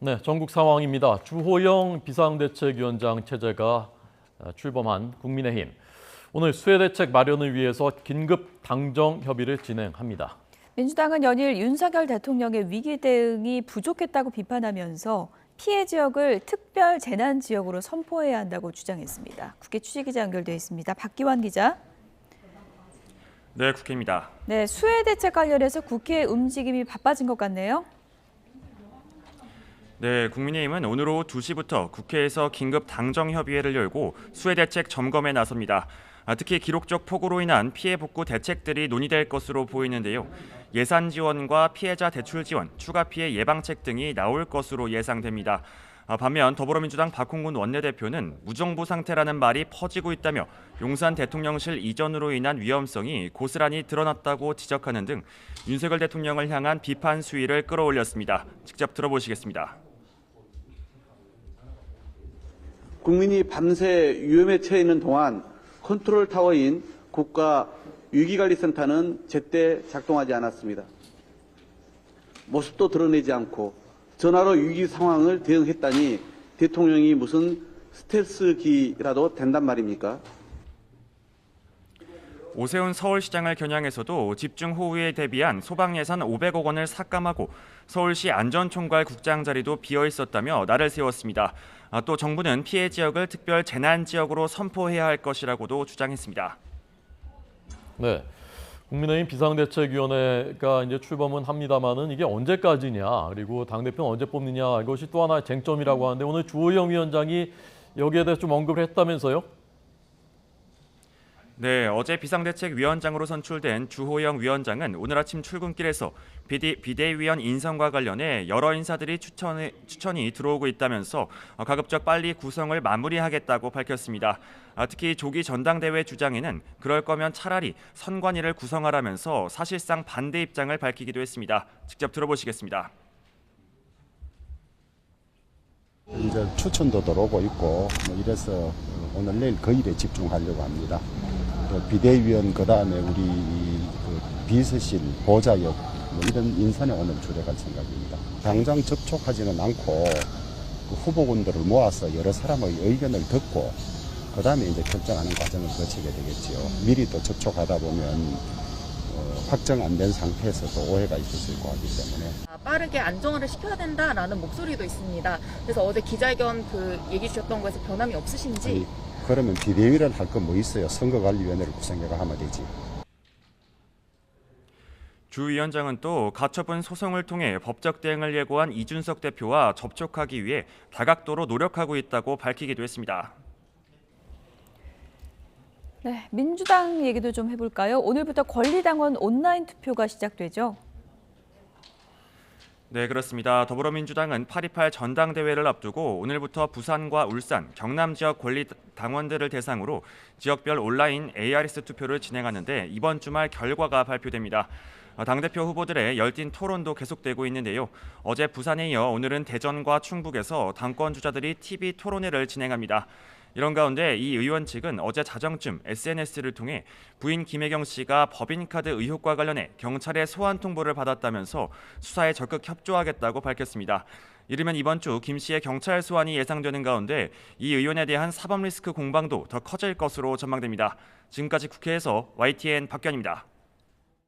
네, 전국 상황입니다. 주호영 비상대책위원장 체제가 출범한 국민의힘. 오늘 수해 대책 마련을 위해서 긴급 당정 협의를 진행합니다. 민주당은 연일 윤석열 대통령의 위기 대응이 부족했다고 비판하면서 피해 지역을 특별 재난 지역으로 선포해야 한다고 주장했습니다. 국회 취재기자 연결돼 있습니다. 박기환 기자. 네, 국회입니다. 네, 수해 대책 관련해서 국회 움직임이 바빠진 것 같네요. 네, 국민의힘은 오늘 오후 2시부터 국회에서 긴급 당정협의회를 열고 수해 대책 점검에 나섭니다. 특히 기록적 폭우로 인한 피해 복구 대책들이 논의될 것으로 보이는데요. 예산 지원과 피해자 대출 지원, 추가 피해 예방책 등이 나올 것으로 예상됩니다. 반면 더불어민주당 박홍근 원내대표는 무정부 상태라는 말이 퍼지고 있다며 용산 대통령실 이전으로 인한 위험성이 고스란히 드러났다고 지적하는 등 윤석열 대통령을 향한 비판 수위를 끌어올렸습니다. 직접 들어보시겠습니다. 국민이 밤새 위험에 처해 있는 동안 컨트롤 타워인 국가위기관리센터는 제때 작동하지 않았습니다. 모습도 드러내지 않고 전화로 위기 상황을 대응했다니 대통령이 무슨 스텔스기라도 된단 말입니까? 오세훈 서울시장을 겨냥해서도 집중호우에 대비한 소방예산 500억 원을 삭감하고 서울시 안전총괄 국장 자리도 비어 있었다며 날을 세웠습니다. 또 정부는 피해 지역을 특별 재난 지역으로 선포해야 할 것이라고도 주장했습니다. 네, 국민의힘 비상대책위원회가 이제 출범은 합니다만은 이게 언제까지냐, 그리고 당대표는 언제 뽑느냐, 이것이 또 하나의 쟁점이라고 하는데 오늘 주호영 위원장이 여기에 대해서 좀 언급을 했다면서요? 네, 어제 비상대책위원장으로 선출된 주호영 위원장은 오늘 아침 출근길에서 비대위원 인선과 관련해 여러 인사들이 추천이 들어오고 있다면서 가급적 빨리 구성을 마무리하겠다고 밝혔습니다. 특히 조기 전당대회 주장에는 그럴 거면 차라리 선관위를 구성하라면서 사실상 반대 입장을 밝히기도 했습니다. 직접 들어보시겠습니다. 이제 추천도 들어오고 있고 이래서 오늘 내일 그 일에 집중하려고 합니다. 비대위원 그다음에 우리 비서실 보좌역 이런 인선에 오늘 주력할 생각입니다. 당장 접촉하지는 않고 후보군들을 모아서 여러 사람의 의견을 듣고 그다음에 이제 결정하는 과정을 거치게 되겠지요. 미리 또 접촉하다 보면 확정 안 된 상태에서도 오해가 있을 수 있고 하기 때문에 빠르게 안정화를 시켜야 된다라는 목소리도 있습니다. 그래서 어제 기자회견 얘기 주셨던 거에서 변함이 없으신지. 아니, 그러면 비대위를 할 거 뭐 있어요? 선거관리위원회를 구성해가 하면 되지. 주 위원장은 또 가처분 소송을 통해 법적 대응을 예고한 이준석 대표와 접촉하기 위해 다각도로 노력하고 있다고 밝히기도 했습니다. 네, 민주당 얘기도 좀 해볼까요? 오늘부터 권리당원 온라인 투표가 시작되죠. 네, 그렇습니다. 더불어민주당은 8.28 전당대회를 앞두고 오늘부터 부산과 울산, 경남 지역 권리 당원들을 대상으로 지역별 온라인 ARS 투표를 진행하는데 이번 주말 결과가 발표됩니다. 당대표 후보들의 열띤 토론도 계속되고 있는데요. 어제 부산에 이어 오늘은 대전과 충북에서 당권 주자들이 TV 토론회를 진행합니다. 이런 가운데 이 의원 측은 어제 자정쯤 SNS를 통해 부인 김혜경 씨가 법인카드 의혹과 관련해 경찰의 소환 통보를 받았다면서 수사에 적극 협조하겠다고 밝혔습니다. 이르면 이번 주 김 씨의 경찰 소환이 예상되는 가운데 이 의원에 대한 사법 리스크 공방도 더 커질 것으로 전망됩니다. 지금까지 국회에서 YTN 박견입니다.